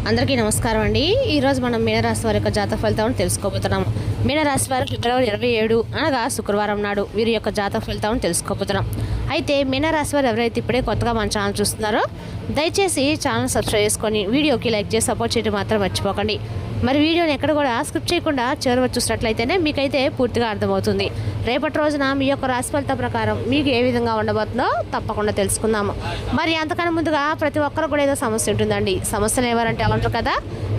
అందరికీ నమస్కారం అండి. ఈరోజు మనం మీనరాశి వారి యొక్క జాతక ఫలితాలను తెలుసుకోబోతున్నాం. మీనరాశి వారు ఫిబ్రవరి 27 అనగా శుక్రవారం నాడు వీరి యొక్క జాతక ఫలితాలను తెలుసుకోబోతున్నాం. అయితే మీనరాశి వారు ఎవరైతే ఇప్పుడే కొత్తగా మన ఛానల్ చూస్తున్నారో దయచేసి ఛానల్ సబ్స్క్రైబ్ చేసుకొని వీడియోకి లైక్ చేసి సపోర్ట్ చేయడం మాత్రం మర్చిపోకండి. మరి వీడియోని ఎక్కడ కూడా స్కిప్ చేయకుండా చివరి చూసినట్లయితేనే మీకైతే పూర్తిగా అర్థమవుతుంది. రేపటి రోజున మీ యొక్క రాశి ఫలితం ప్రకారం మీకు ఏ విధంగా ఉండబోతుందో తప్పకుండా తెలుసుకుందాము. మరి అంతకన్నా ముందుగా ప్రతి ఒక్కరు కూడా ఏదో సమస్య ఉంటుందండి. సమస్యలు ఎవరంటే ఉంటారు కదా,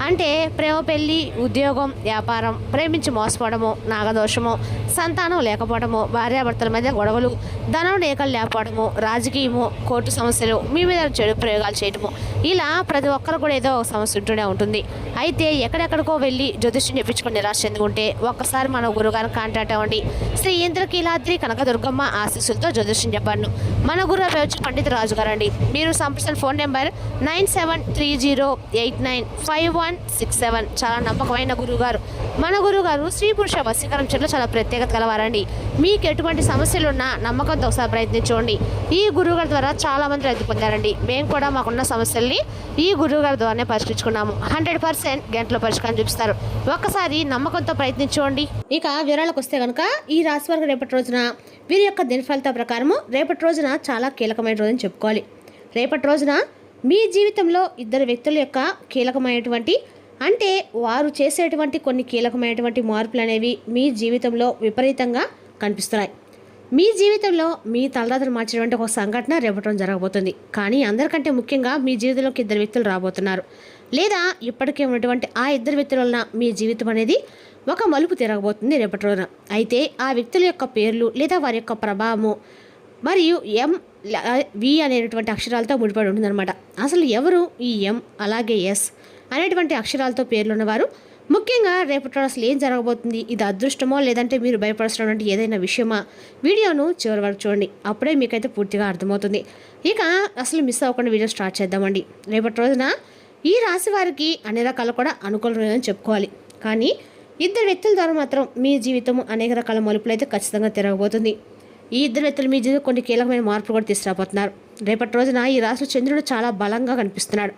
అంటే ప్రేమ, పెళ్లి, ఉద్యోగం, వ్యాపారం, ప్రేమించి మోసపోవడము, నాగదోషము, సంతానం లేకపోవడము, భార్యాభర్తల మధ్య గొడవలు, ధనం లేకలు లేకపోవడము, రాజకీయము, కోర్టు సమస్యలు, మీ మీద చెడు ప్రయోగాలు చేయడము, ఇలా ప్రతి ఒక్కరు కూడా ఏదో ఒక సమస్య ఉంటూనే ఉంటుంది. అయితే ఎక్కడెక్కడికో వెళ్ళి జ్యోతిష్యం చెప్పించుకొని నిరాశ చెందుకుంటే ఒక్కసారి మన గురుగారిని కాంటాక్ట్ అవ్వండి. శ్రీ ఇంద్రకీలాద్రి కనకదుర్గమ్మ ఆశీస్సులతో జ్యోతిష్యం చెప్పాను. మన గురువు వచ్చి పండిత రాజు గారండి. మీరు సంప్రదించిన ఫోన్ నెంబర్ 9730895167. చాలా నమ్మకమైన గురువుగారు. మన గురువుగారు స్త్రీ పురుష వశీకరణ చెట్లు చాలా ప్రత్యేకత కలవారండి. మీకు ఎటువంటి సమస్యలున్నా నమ్మకంతో ఒకసారి ప్రయత్నించండి. ఈ గురువుగారి ద్వారా చాలా మంది రైతు పొందారండి. మేము కూడా మాకున్న సమస్యల్ని ఈ గురువుగారి ద్వారానే పరిష్కరించుకున్నాము. 100% గంటలో పరిష్కారం చూపిస్తారు. ఒక్కసారి నమ్మకంతో ప్రయత్నించండి. ఇక వివరాలకు వస్తే కనుక ఈ రాశి వారికి రేపటి రోజున వీరి యొక్క దిన ఫలిత ప్రకారము రేపటి రోజున చాలా కీలకమైన రోజుని చెప్పుకోవాలి. రేపటి రోజున మీ జీవితంలో ఇద్దరు వ్యక్తుల యొక్క కీలకమైనటువంటి, అంటే వారు చేసేటువంటి కొన్ని కీలకమైనటువంటి మార్పులు అనేవి మీ జీవితంలో విపరీతంగా కనిపిస్తున్నాయి. మీ జీవితంలో మీ తలరాతను మార్చేటువంటి ఒక సంఘటన రేపటి రోజు జరగబోతుంది. కానీ అందరికంటే ముఖ్యంగా మీ జీవితంలోకి ఇద్దరు వ్యక్తులు రాబోతున్నారు. లేదా ఇప్పటికే ఉన్నటువంటి ఆ ఇద్దరు వ్యక్తుల వలన మీ జీవితం అనేది ఒక మలుపు తిరగబోతుంది రేపటి రోజున. అయితే ఆ వ్యక్తుల యొక్క పేర్లు లేదా వారి యొక్క ప్రభావము మరియు వి అనేటువంటి అక్షరాలతో ముడిపడి ఉంటుందన్నమాట. అసలు ఎవరు ఈ ఎం అలాగే ఎస్ అనేటువంటి అక్షరాలతో పేర్లు ఉన్నవారు? ముఖ్యంగా రేపటి రోజు అసలు ఏం జరగబోతుంది, ఇది అదృష్టమో లేదంటే మీరు భయపడుతున్నటువంటి ఏదైనా విషయమా? వీడియోను చివరి వరకు చూడండి, అప్పుడే మీకైతే పూర్తిగా అర్థమవుతుంది. ఇక అసలు మిస్ అవ్వకుండా వీడియో స్టార్ట్ చేద్దామండి. రేపటి రోజున ఈ రాశి వారికి అన్ని రకాలు కూడా అనుకూలమని చెప్పుకోవాలి. కానీ ఇద్దరు వ్యక్తుల ద్వారా మాత్రం మీ జీవితం అనేక రకాల మలుపులు అయితే ఖచ్చితంగా తిరగబోతుంది. ఈ ఇద్దరు వ్యక్తులు మీ జీవితం కొన్ని కీలకమైన మార్పులు కూడా తీసుకురాబోతున్నారు. రేపటి రోజున ఈ రాశిలో చంద్రుడు చాలా బలంగా కనిపిస్తున్నాడు.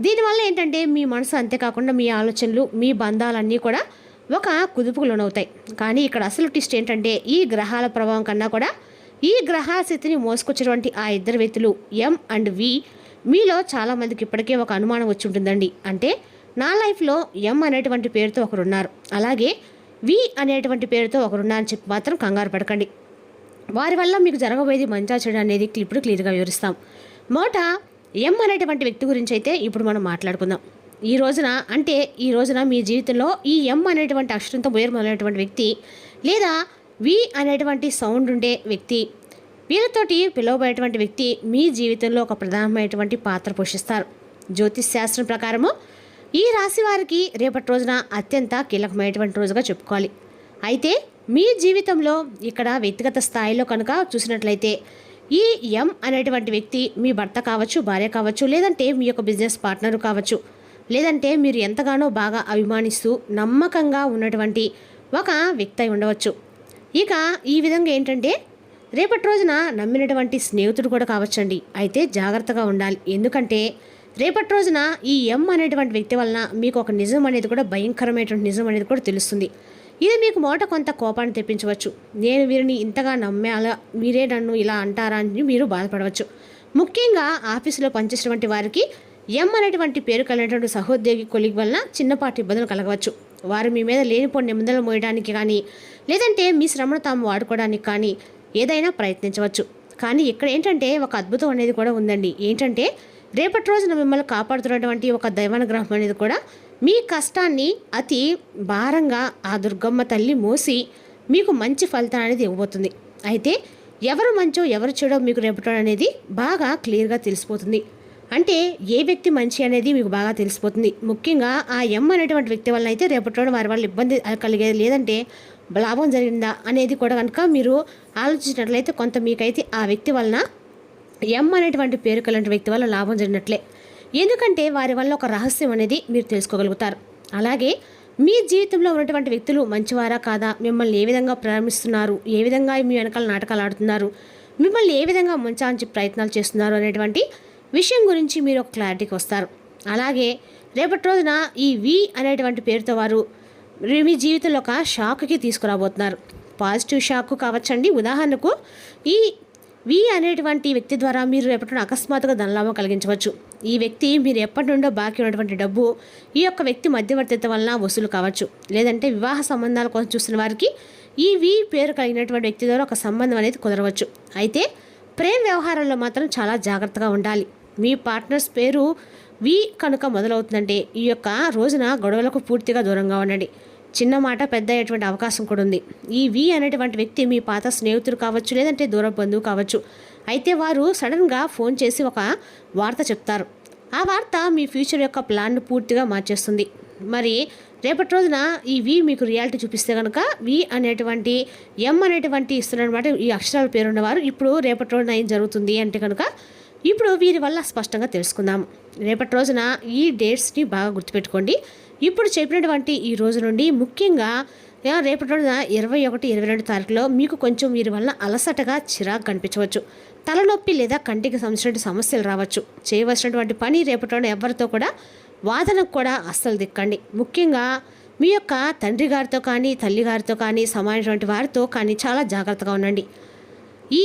దీనివల్ల ఏంటంటే మీ మనసు, అంతేకాకుండా మీ ఆలోచనలు, మీ బంధాలన్నీ కూడా ఒక కుదుపుకు లోనవుతాయి. కానీ ఇక్కడ అసలు ట్విస్ట్ ఏంటంటే ఈ గ్రహాల ప్రభావం కన్నా కూడా ఈ గ్రహాల స్థితిని మోసుకొచ్చినటువంటి ఆ ఇద్దరు వ్యక్తులు ఎం అండ్ వి మీలో చాలామందికి ఇప్పటికే ఒక అనుమానం వచ్చి ఉంటుందండి. అంటే నా లైఫ్లో ఎం అనేటువంటి పేరుతో ఒకరున్నారు, అలాగే వి అనేటువంటి పేరుతో ఒకరున్నారని చెప్పి మాత్రం కంగారు పడకండి. వారి వల్ల మీకు జరగబోయేది మంచా చెడు అనేది ఇప్పుడు క్లియర్గా వివరిస్తాం. మొదట ఎం అనేటువంటి వ్యక్తి గురించి అయితే ఇప్పుడు మనం మాట్లాడుకుందాం. ఈ రోజున మీ జీవితంలో ఈ ఎం అనేటువంటి అక్షరంతో మొదలైనటువంటి వ్యక్తి లేదా వి అనేటువంటి సౌండ్ ఉండే వ్యక్తి, వీరితోటి పిలువబడేటువంటి వ్యక్తి మీ జీవితంలో ఒక ప్రధానమైనటువంటి పాత్ర పోషిస్తారు. జ్యోతిష్ శాస్త్రం ప్రకారము ఈ రాశి వారికి రేపటి రోజున అత్యంత కీలకమైనటువంటి రోజుగా చెప్పుకోవాలి. అయితే మీ జీవితంలో ఇక్కడ వ్యక్తిగత స్థాయిలో కనుక చూసినట్లయితే ఈ ఎం అనేటువంటి వ్యక్తి మీ భర్త కావచ్చు, భార్య కావచ్చు, లేదంటే మీ యొక్క బిజినెస్ పార్ట్నర్ కావచ్చు, లేదంటే మీరు ఎంతగానో బాగా అభిమానిస్తూ నమ్మకంగా ఉన్నటువంటి ఒక వ్యక్తి అయి ఉండవచ్చు. ఇక ఈ విధంగా ఏంటంటే రేపటి రోజున నమ్మినటువంటి స్నేహితుడు కూడా కావచ్చండి. అయితే జాగ్రత్తగా ఉండాలి. ఎందుకంటే రేపటి రోజున ఈ ఎం అనేటువంటి వ్యక్తి వలన మీకు ఒక నిజం అనేది కూడా, భయంకరమైనటువంటి నిజం అనేది కూడా తెలుస్తుంది. ఇది మీకు మొదట కొంత కోపాన్ని తెప్పించవచ్చు. నేను వీరిని ఇంతగా నమ్మాలా, మీరే నన్ను ఇలా అంటారా అని మీరు బాధపడవచ్చు. ముఖ్యంగా ఆఫీసులో పనిచేసినటువంటి వారికి ఎం అనేటువంటి పేరు కలిగినటువంటి సహోద్యోగి కొలిగ్ వలన చిన్నపాటి ఇబ్బందులు కలగవచ్చు. వారు మీ మీద లేనిపోని నిబంధనలు మోయడానికి కానీ, లేదంటే మీ శ్రమను తాము వాడుకోవడానికి కానీ ఏదైనా ప్రయత్నించవచ్చు. కానీ ఇక్కడ ఏంటంటే ఒక అద్భుతం అనేది కూడా ఉందండి. ఏంటంటే రేపటి రోజున మిమ్మల్ని కాపాడుతున్నటువంటి ఒక దైవానుగ్రహం అనేది కూడా మీ కష్టాన్ని అతి భారంగా ఆ దుర్గమ్మ తల్లి మోసి మీకు మంచి ఫలితం అనేది ఇవ్వబోతుంది. అయితే ఎవరు మంచో ఎవరు చెడో మీకు రేపటి అనేది బాగా క్లియర్గా తెలిసిపోతుంది. అంటే ఏ వ్యక్తి మంచి అనేది మీకు బాగా తెలిసిపోతుంది. ముఖ్యంగా ఆ ఎం అనేటువంటి వ్యక్తి వల్ల అయితే రేపటి వారి వల్ల ఇబ్బంది కలిగేది, లేదంటే లాభం జరిగిందా అనేది కూడా కనుక మీరు ఆలోచించినట్లయితే కొంత మీకైతే ఆ వ్యక్తి వలన ఎం అనేటువంటి పేరు కలిగిన వ్యక్తి వల్ల లాభం జరిగినట్లే. ఎందుకంటే వారి వల్ల ఒక రహస్యం అనేది మీరు తెలుసుకోగలుగుతారు. అలాగే మీ జీవితంలో ఉన్నటువంటి వ్యక్తులు మంచివారా కాదా, మిమ్మల్ని ఏ విధంగా ప్రారంభిస్తున్నారు, ఏ విధంగా మీ వెనకాల నాటకాలు ఆడుతున్నారు, మిమ్మల్ని ఏ విధంగా ముంచాలని ప్రయత్నాలు చేస్తున్నారు అనేటువంటి విషయం గురించి మీరు ఒక క్లారిటీకి వస్తారు. అలాగే రేపటి రోజున ఈ వి అనేటువంటి పేరుతో వారు మీ జీవితంలో ఒక షాక్కి తీసుకురాబోతున్నారు. Positive shock కావచ్చండి. ఉదాహరణకు ఈ వి అనేటువంటి వ్యక్తి ద్వారా మీరు రేపటి అకస్మాత్తుగా ధనలాభం కలిగించవచ్చు. ఈ వ్యక్తి మీరు ఎప్పటి నుండో బాకీ ఉన్నటువంటి డబ్బు ఈ యొక్క వ్యక్తి మధ్యవర్తిత్వం వలన వసూలు కావచ్చు. లేదంటే వివాహ సంబంధాల కోసం చూస్తున్న వారికి ఈ వి పేరు కలిగినటువంటి వ్యక్తి ద్వారా ఒక సంబంధం అనేది కుదరవచ్చు. అయితే ప్రేమ వ్యవహారాల్లో మాత్రం చాలా జాగ్రత్తగా ఉండాలి. మీ పార్ట్నర్స్ పేరు వి కనుక మొదలవుతుందంటే ఈ యొక్క రోజున గొడవలకు పూర్తిగా దూరంగా ఉండండి. చిన్న మాట పెద్ద అయ్యేటువంటి అవకాశం కూడా ఉంది. ఈ వి అనేటువంటి వ్యక్తి మీ పాత స్నేహితుడు కావచ్చు, లేదంటే దూర బంధువు కావచ్చు. అయితే వారు సడన్గా ఫోన్ చేసి ఒక వార్త చెప్తారు. ఆ వార్త మీ ఫ్యూచర్ యొక్క ప్లాన్ను పూర్తిగా మార్చేస్తుంది. మరి రేపటి రోజున ఈ వి మీకు రియాలిటీ చూపిస్తే కనుక వి అనేటువంటి ఎం అనేటువంటి ఇస్తున్నమాట ఈ అక్షరాల పేరున్నవారు ఇప్పుడు రేపటి రోజున ఏం జరుగుతుంది అంటే కనుక ఇప్పుడు వీరి వల్ల స్పష్టంగా తెలుసుకుందాము. రేపటి రోజున ఈ డేట్స్ని బాగా గుర్తుపెట్టుకోండి. ఇప్పుడు చెప్పినటువంటి ఈ రోజు నుండి ముఖ్యంగా రేపటి రోజున 21, 22 తారీఖులో మీకు కొంచెం వీరి వల్ల అలసటగా చిరాకు కనిపించవచ్చు. తలనొప్పి లేదా కంటికి సంబంధించిన సమస్యలు రావచ్చు. చేయవలసినటువంటి పని రేపటి రోజున ఎవరితో కూడా వాదనకు కూడా అస్సలు దిక్కండి. ముఖ్యంగా మీ యొక్క తండ్రి గారితో కానీ తల్లి గారితో కానీ సమానటువంటి వారితో కానీ చాలా జాగ్రత్తగా ఉండండి. ఈ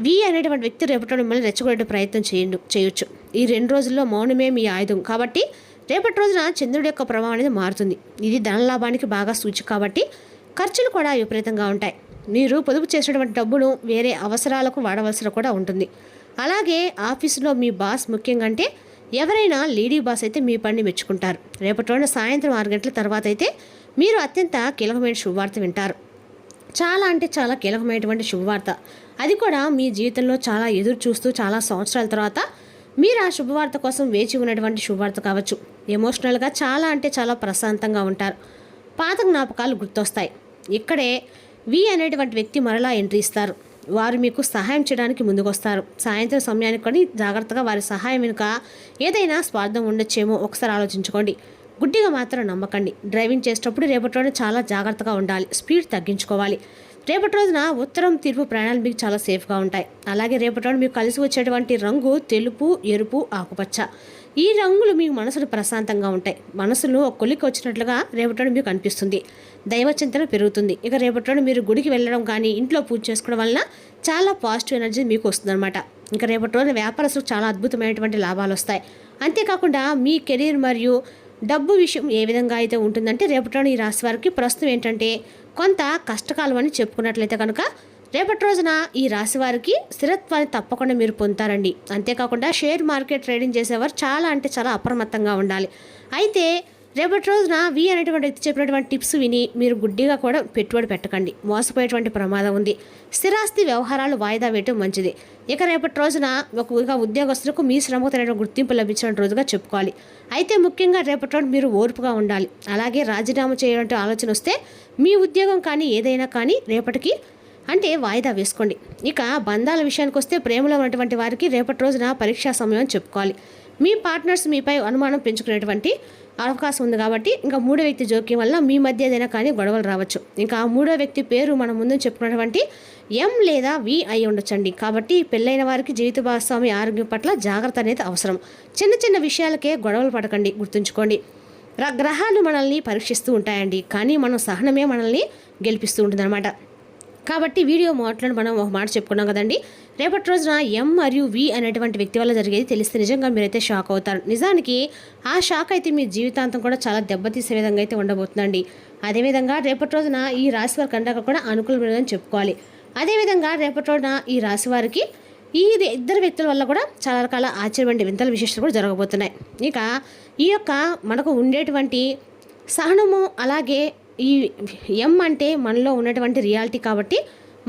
వి అనేటువంటి వ్యక్తి రేపటి మిమ్మల్ని రెచ్చగొట్టే ప్రయత్నం చేయొచ్చు. ఈ 2 రోజుల్లో మౌనమే మీ ఆయుధం. కాబట్టి రేపటి రోజున చంద్రుడి యొక్క ప్రభావం అనేది మారుతుంది. ఇది ధనలాభానికి బాగా సూచిక కాబట్టి ఖర్చులు కూడా విపరీతంగా ఉంటాయి. మీరు పొదుపు చేసినటువంటి డబ్బును వేరే అవసరాలకు వాడవలసి కూడా ఉంటుంది. అలాగే ఆఫీసులో మీ బాస్ ముఖ్యంగా అంటే ఎవరైనా లేడీ బాస్ అయితే మీ పనిని మెచ్చుకుంటారు. రేపటి రోజున సాయంత్రం 6 గంటల తర్వాత అయితే మీరు అత్యంత కీలకమైన శుభవార్త వింటారు. చాలా అంటే చాలా కీలకమైనటువంటి శుభవార్త. అది కూడా మీ జీవితంలో చాలా ఎదురు చూస్తూ చాలా సంవత్సరాల తర్వాత మీరు ఆ శుభవార్త కోసం వేచి ఉన్నటువంటి శుభవార్త కావచ్చు. ఎమోషనల్గా చాలా అంటే చాలా ప్రశాంతంగా ఉంటారు. పాత జ్ఞాపకాలు గుర్తొస్తాయి. ఇక్కడే వి అనేటువంటి వ్యక్తి మరలా ఎంట్రీ ఇస్తారు. వారు మీకు సహాయం చేయడానికి ముందుకొస్తారు. సాయంత్రం సమయానికి కూడా జాగ్రత్తగా వారి సహాయం వెనుక ఏదైనా స్వార్థం ఉండొచ్చేమో ఒకసారి ఆలోచించుకోండి. గుడ్డిగా మాత్రం నమ్మకండి. డ్రైవింగ్ చేసేటప్పుడు రేపటి రోజున చాలా జాగ్రత్తగా ఉండాలి. స్పీడ్ తగ్గించుకోవాలి. రేపటి రోజున ఉత్తరం తీర్పు ప్రయాణాలు మీకు చాలా సేఫ్గా ఉంటాయి. అలాగే రేపటి రోజున మీకు కలిసి వచ్చేటువంటి రంగు తెలుపు, ఎరుపు, ఆకుపచ్చ. ఈ రంగులు మీ మనసును ప్రశాంతంగా ఉంటాయి. మనసును ఒక కొలికి వచ్చినట్లుగా రేపటి రోజున మీకు అనిపిస్తుంది. దైవచింతన పెరుగుతుంది. ఇక రేపటి రోజున మీరు గుడికి వెళ్ళడం కానీ ఇంట్లో పూజ చేసుకోవడం వలన చాలా పాజిటివ్ ఎనర్జీ మీకు వస్తుందన్నమాట. ఇంకా రేపటి రోజున వ్యాపారస్తులకు చాలా అద్భుతమైనటువంటి లాభాలు వస్తాయి. అంతేకాకుండా మీ కెరీర్ మరియు డబ్బు విషయం ఏ విధంగా అయితే ఉంటుందంటే రేపటి రోజున ఈ రాశి వారికి ప్రస్తుతం ఏంటంటే కొంత కష్టకాలం అని చెప్పుకున్నట్లయితే కనుక రేపటి రోజున ఈ రాశి వారికి స్థిరత్వాన్ని తప్పకుండా మీరు పొందుతారండి. అంతేకాకుండా షేర్ మార్కెట్ ట్రేడింగ్ చేసేవారు చాలా అంటే చాలా అప్రమత్తంగా ఉండాలి. అయితే రేపటి రోజున వి అనేటువంటి వ్యక్తి చెప్పినటువంటి టిప్స్ విని మీరు గుడ్డిగా కూడా పెట్టుబడి పెట్టకండి. మోసపోయేటువంటి ప్రమాదం ఉంది. స్థిరాస్తి వ్యవహారాలు వాయిదా వేయటం మంచిది. ఇక రేపటి రోజున ఒక ఉద్యోగస్తులకు మీ శ్రమకు తగిన గుర్తింపు లభించిన రోజుగా చెప్పుకోవాలి. అయితే ముఖ్యంగా రేపటి రోజు మీరు ఓర్పుగా ఉండాలి. అలాగే రాజీనామా చేయడానికి ఆలోచన వస్తే మీ ఉద్యోగం కానీ ఏదైనా కానీ రేపటికి అంటే వాయిదా వేసుకోండి. ఇక బంధాల విషయానికి వస్తే ప్రేమలో ఉన్నటువంటి వారికి రేపటి రోజున పరీక్షా సమయం అని చెప్పుకోవాలి. మీ పార్ట్నర్స్ మీపై అనుమానం పెంచుకునేటువంటి అవకాశం ఉంది. కాబట్టి ఇంకా 3వ వ్యక్తి జోక్యం వల్ల మీ మధ్య ఏదైనా కానీ గొడవలు రావచ్చు. ఇంకా ఆ 3వ వ్యక్తి పేరు మనం ముందు చెప్పుకున్నటువంటి ఎం లేదా వి అయి ఉండొచ్చండి. కాబట్టి పెళ్ళైన వారికి జీవిత భాగస్వామి ఆరోగ్యం పట్ల జాగ్రత్త అనేది అవసరం. చిన్న చిన్న విషయాలకే గొడవలు పడకండి. గుర్తుంచుకోండి, గ్రహాలు మనల్ని పరీక్షిస్తూ ఉంటాయండి, కానీ మనం సహనమే మనల్ని గెలిపిస్తూ ఉంటుందన్నమాట. కాబట్టి వీడియో మాట్లాడి మనం ఒక మాట చెప్పుకున్నాం కదండి. రేపటి రోజున ఎం మరియు వి అనేటువంటి వ్యక్తి వల్ల జరిగేది తెలిస్తే నిజంగా మీరైతే షాక్ అవుతారు. నిజానికి ఆ షాక్ అయితే మీ జీవితాంతం కూడా చాలా దెబ్బతీసే విధంగా అయితే ఉండబోతుందండి. అదేవిధంగా రేపటి రోజున ఈ రాశి వారి కంటే కూడా అనుకూలమైనదని చెప్పుకోవాలి. అదేవిధంగా రేపటి రోజున ఈ రాశి వారికి ఈ ఇద్దరు వ్యక్తుల వల్ల కూడా చాలా రకాల ఆశ్చర్యమైన వింతల విశేషాలు కూడా జరగబోతున్నాయి. ఇక ఈ యొక్క మనకు ఉండేటువంటి సహనము, అలాగే ఈ ఎం అంటే మనలో ఉన్నటువంటి రియాలిటీ. కాబట్టి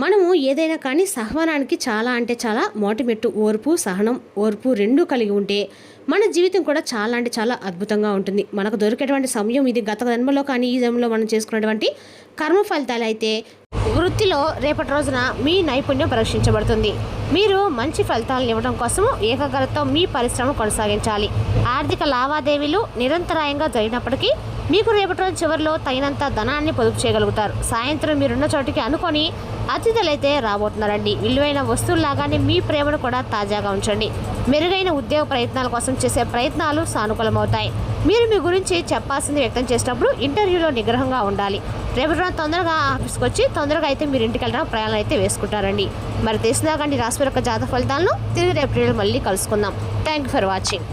మనము ఏదైనా కానీ సహనానికి చాలా అంటే చాలా మోటిమెట్టు, ఓర్పు, సహనం, ఓర్పు రెండూ కలిగి ఉంటే మన జీవితం కూడా చాలా అంటే చాలా అద్భుతంగా ఉంటుంది. మనకు దొరికేటువంటి సమయం ఇది. గత జన్మలో కానీ ఈ జన్మలో మనం చేసుకున్నటువంటి కర్మ ఫలితాలు అయితే వృత్తిలో రేపటి రోజున మీ నైపుణ్యం పరీక్షించబడుతుంది. మీరు మంచి ఫలితాలను ఇవ్వడం కోసము ఏకాగ్రతతో మీ పరిశ్రమ కొనసాగించాలి. ఆర్థిక లావాదేవీలు నిరంతరాయంగా జరిగినప్పటికీ మీకు రేపటి రోజు చివరిలో తగినంత ధనాన్ని పొదుపు చేయగలుగుతారు. సాయంత్రం మీరున్న చోటికి అనుకొని అతిథులైతే రాబోతున్నారండి. విలువైన వస్తువుల్లాగానే మీ ప్రేమను కూడా తాజాగా ఉంచండి. మెరుగైన ఉద్యోగ ప్రయత్నాల కోసం చేసే ప్రయత్నాలు సానుకూలమవుతాయి. మీరు మీ గురించి చెప్పాల్సింది వ్యక్తం చేసినప్పుడు ఇంటర్వ్యూలో నిగ్రహంగా ఉండాలి. రేపు తొందరగా ఆఫీస్కి వచ్చి తొందరగా అయితే మీరు ఇంటికి వెళ్ళడం ప్రయాణాలు అయితే వేసుకుంటారండి. మరి తెలిసినాకండి రాశి యొక్క జాతక ఫలితాలను తిరిగి రేపు మళ్ళీ కలుసుకుందాం. Thank you for watching.